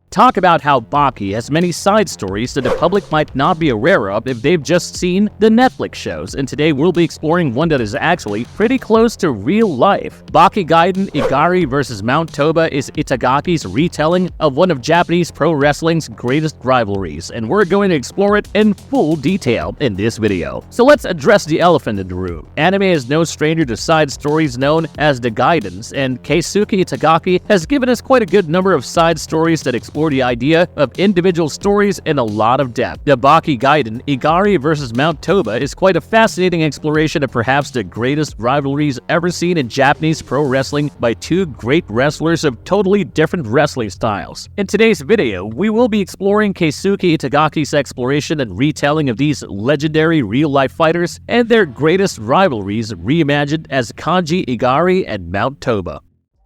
talk about how Baki has many side stories that the public might not be aware of if they've just seen the Netflix shows, and today we'll be exploring one that is actually pretty close to real life. Baki Gaiden Igari vs. Mount Toba is Itagaki's retelling of one of Japanese pro wrestling's greatest rivalries, and we're going to explore it in full detail in this video. So let's address the elephant in the room. Anime is no stranger to side stories known as the Gaidens, and Keisuke Itagaki has given us quite a good number of side stories that explore the idea of individual stories in a lot of depth. The Baki Gaiden Igari vs. Mount Toba is quite a fascinating exploration of perhaps the greatest rivalries ever seen in Japanese pro wrestling by two great wrestlers of totally different wrestling styles. In today's video, we will be exploring Keisuke Itagaki's exploration and retelling of these legendary real-life fighters and their greatest rivalries reimagined as Kanji Igari and Mount Toba.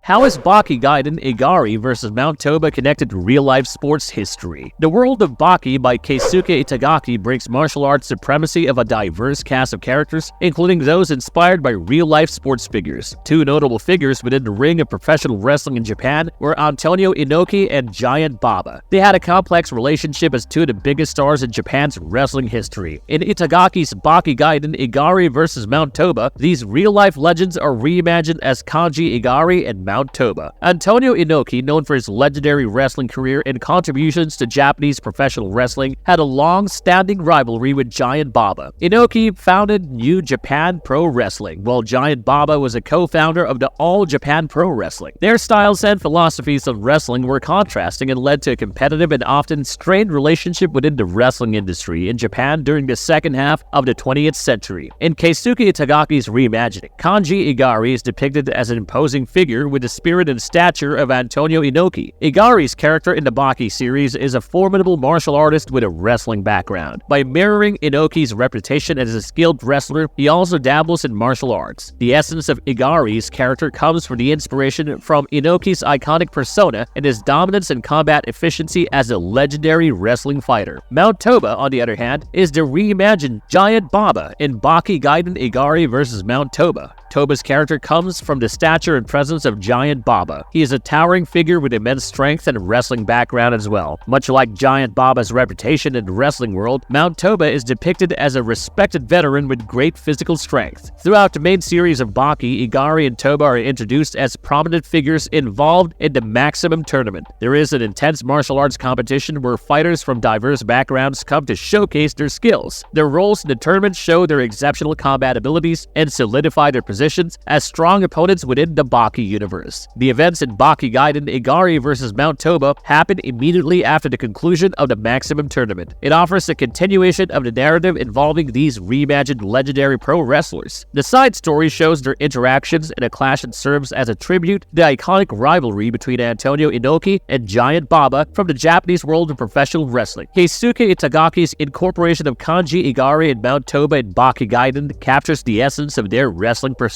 How is Baki Gaiden Igari vs. Mount Toba connected to real-life sports history? The World of Baki by Keisuke Itagaki brings martial arts supremacy of a diverse cast of characters, including those inspired by real-life sports figures. Two notable figures within the ring of professional wrestling in Japan were Antonio Inoki and Giant Baba. They had a complex relationship as two of the biggest stars in Japan's wrestling history. In Itagaki's Baki Gaiden Igari vs. Mount Toba, these real-life legends are reimagined as Kanji Igari and Mount Toba. Antonio Inoki, known for his legendary wrestling career and contributions to Japanese professional wrestling, had a long-standing rivalry with Giant Baba. Inoki founded New Japan Pro Wrestling, while Giant Baba was a co-founder of the All Japan Pro Wrestling. Their styles and philosophies of wrestling were contrasting and led to a competitive and often strained relationship within the wrestling industry in Japan during the second half of the 20th century. In Keisuke Itagaki's reimagining, Kanji Igari is depicted as an imposing figure with the spirit and stature of Antonio Inoki. Igari's character in the Baki series is a formidable martial artist with a wrestling background. By mirroring Inoki's reputation as a skilled wrestler, he also dabbles in martial arts. The essence of Igari's character comes from the inspiration from Inoki's iconic persona and his dominance and combat efficiency as a legendary wrestling fighter. Mount Toba, on the other hand, is the reimagined Giant Baba in Baki Gaiden Igari vs. Mount Toba. Toba's character comes from the stature and presence of Giant Baba. He is a towering figure with immense strength and a wrestling background as well. Much like Giant Baba's reputation in the wrestling world, Mount Toba is depicted as a respected veteran with great physical strength. Throughout the main series of Baki, Igari and Toba are introduced as prominent figures involved in the Maximum Tournament. There is an intense martial arts competition where fighters from diverse backgrounds come to showcase their skills. Their roles in the tournament show their exceptional combat abilities and solidify their positions as strong opponents within the Baki universe. The events in Baki Gaiden Igari vs. Mount Toba happen immediately after the conclusion of the Maximum Tournament. It offers a continuation of the narrative involving these reimagined legendary pro wrestlers. The side story shows their interactions in a clash and serves as a tribute to the iconic rivalry between Antonio Inoki and Giant Baba from the Japanese world of professional wrestling. Keisuke Itagaki's incorporation of Kanji Igari and Mount Toba in Baki Gaiden captures the essence of their wrestling personas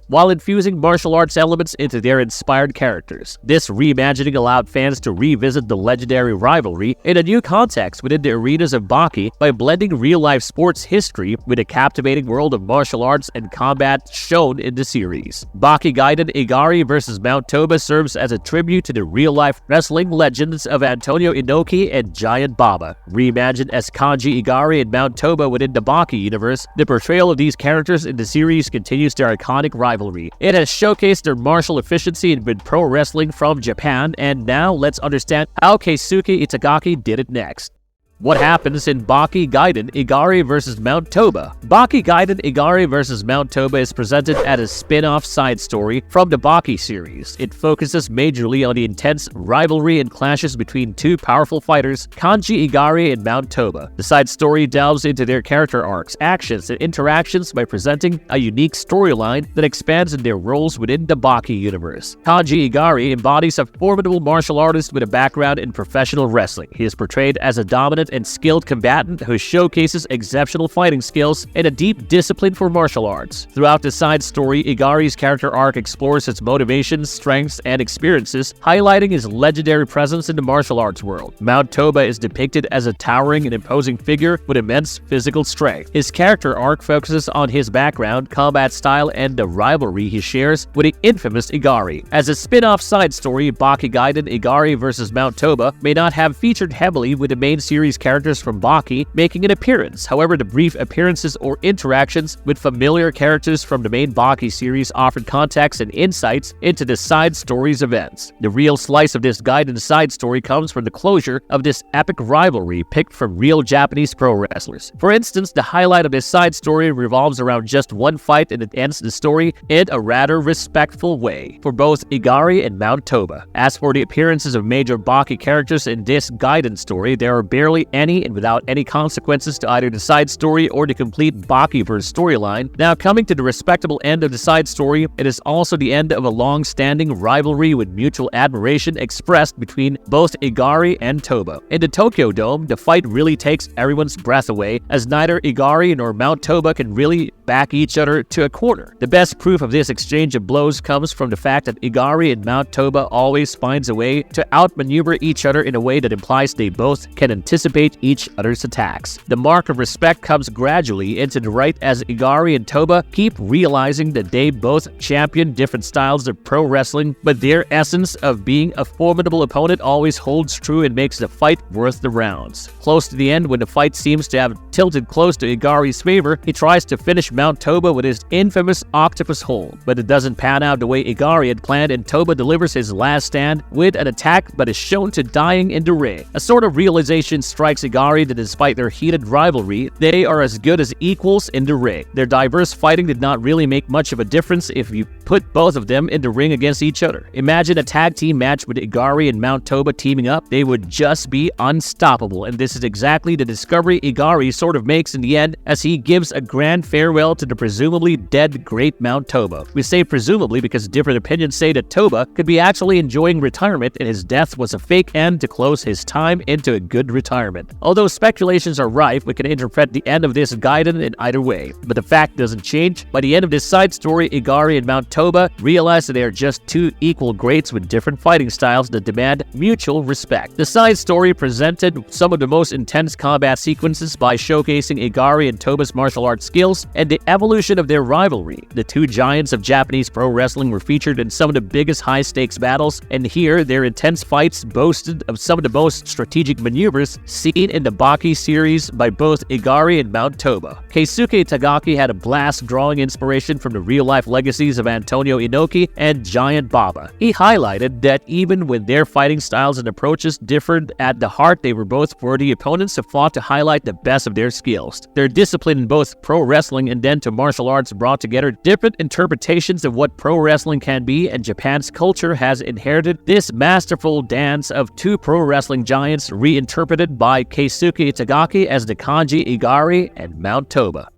while infusing martial arts elements into their inspired characters. This reimagining allowed fans to revisit the legendary rivalry in a new context within the arenas of Baki by blending real-life sports history with a captivating world of martial arts and combat shown in the series. Baki Gaiden Igari vs. Mount Toba serves as a tribute to the real-life wrestling legends of Antonio Inoki and Giant Baba. Reimagined as Kanji Igari and Mount Toba within the Baki universe, the portrayal of these characters in the series continues their iconic rivalry. It has showcased their martial efficiency with pro wrestling from Japan, and now let's understand how Keisuke Itagaki did it next. What happens in Baki Gaiden Igari vs. Mount Toba? Baki Gaiden Igari vs. Mount Toba is presented as a spin-off side story from the Baki series. It focuses majorly on the intense rivalry and clashes between two powerful fighters, Kanji Igari and Mount Toba. The side story delves into their character arcs, actions, and interactions by presenting a unique storyline that expands on their roles within the Baki universe. Kanji Igari embodies a formidable martial artist with a background in professional wrestling. He is portrayed as a dominant talented and skilled combatant who showcases exceptional fighting skills and a deep discipline for martial arts. Throughout the side story, Igari's character arc explores his motivations, strengths, and experiences, highlighting his legendary presence in the martial arts world. Mount Toba is depicted as a towering and imposing figure with immense physical strength. His character arc focuses on his background, combat style, and the rivalry he shares with the infamous Igari. As a spin-off side story, Baki Gaiden Igari vs. Mount Toba may not have featured heavily with the main series characters from Baki making an appearance. However, the brief appearances or interactions with familiar characters from the main Baki series offered context and insights into the side story's events. The real slice of this Gaiden side story comes from the closure of this epic rivalry picked from real Japanese pro wrestlers. For instance, the highlight of this side story revolves around just one fight and it ends the story in a rather respectful way for both Igari and Mount Toba. As for the appearances of major Baki characters in this Gaiden story, there are barely any and without any consequences to either the side story or the complete Bakiverse storyline. Now, coming to the respectable end of the side story, it is also the end of a long-standing rivalry with mutual admiration expressed between both Igari and Toba. In the Tokyo Dome, the fight really takes everyone's breath away, as neither Igari nor Mount Toba can really back each other to a corner. The best proof of this exchange of blows comes from the fact that Igari and Mount Toba always finds a way to outmaneuver each other in a way that implies they both can anticipate each other's attacks. The mark of respect comes gradually into the right as Igari and Toba keep realizing that they both champion different styles of pro wrestling, but their essence of being a formidable opponent always holds true and makes the fight worth the rounds. Close to the end, when the fight seems to have tilted close to Igari's favor, he tries to finish Mount Toba with his infamous octopus hold, but it doesn't pan out the way Igari had planned, and Toba delivers his last stand with an attack but is shown to dying in the ring. A sort of realization strikes Igari that despite their heated rivalry, they are as good as equals in the ring. Their diverse fighting did not really make much of a difference if you put both of them in the ring against each other. Imagine a tag team match with Igari and Mount Toba teaming up. They would just be unstoppable, and this is exactly the discovery Igari sort of makes in the end as he gives a grand farewell to the presumably dead great Mount Toba. We say presumably because different opinions say that Toba could be actually enjoying retirement and his death was a fake end to close his time into a good retirement. Although speculations are rife, we can interpret the end of this Gaiden in either way, but the fact doesn't change. By the end of this side story, Igari and Mount Toba realize that they are just two equal greats with different fighting styles that demand mutual respect. The side story presented some of the most intense combat sequences by showcasing Igari and Toba's martial arts skills and the evolution of their rivalry. The two giants of Japanese pro wrestling were featured in some of the biggest high-stakes battles, and here their intense fights boasted of some of the most strategic maneuvers seen in the Baki series by both Igari and Mount Toba. Keisuke Tagaki had a blast drawing inspiration from the real-life legacies of Antonio Inoki and Giant Baba. He highlighted that even when their fighting styles and approaches differed, at the heart they were both worthy opponents who fought to highlight the best of their skills. Their discipline in both pro wrestling and then to martial arts brought together different interpretations of what pro wrestling can be, and Japan's culture has inherited this masterful dance of two pro wrestling giants reinterpreted by Keisuke Tagaki as the kanji Igari and Mount Toba.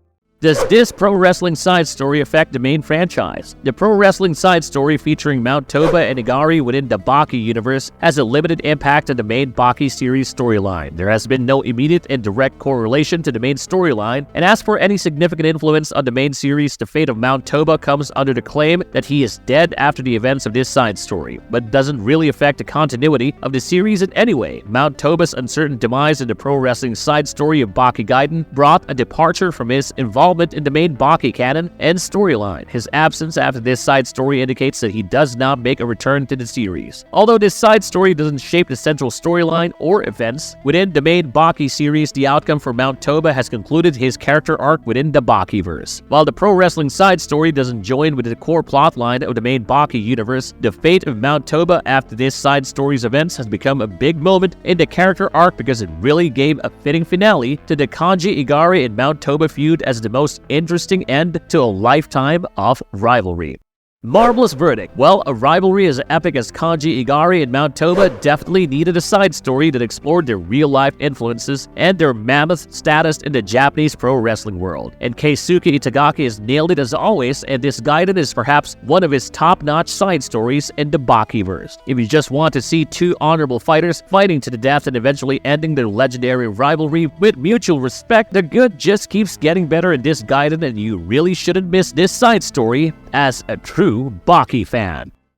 Does this pro wrestling side story affect the main franchise? The pro wrestling side story featuring Mount Toba and Igari within the Baki universe has a limited impact on the main Baki series storyline. There has been no immediate and direct correlation to the main storyline, and as for any significant influence on the main series, the fate of Mount Toba comes under the claim that he is dead after the events of this side story, but doesn't really affect the continuity of the series in any way. Mount Toba's uncertain demise in the pro wrestling side story of Baki Gaiden brought a departure from his involvement in the main Baki canon and storyline. His absence after this side story indicates that he does not make a return to the series. Although this side story doesn't shape the central storyline or events within the main Baki series, the outcome for Mount Toba has concluded his character arc within the Bakiverse. While the pro wrestling side story doesn't join with the core plotline of the main Baki universe, the fate of Mount Toba after this side story's events has become a big moment in the character arc because it really gave a fitting finale to the Kanji Igari and Mount Toba feud as the most interesting end to a lifetime of rivalry. Marvelous verdict. Well, a rivalry as epic as Kanji Igari and Mount Toba definitely needed a side story that explored their real-life influences and their mammoth status in the Japanese pro wrestling world. And Keisuke Itagaki has nailed it as always, and this Gaiden is perhaps one of his top-notch side stories in the Bakiverse. If you just want to see two honorable fighters fighting to the death and eventually ending their legendary rivalry with mutual respect, the good just keeps getting better in this Gaiden, and you really shouldn't miss this side story as a true Baki fan.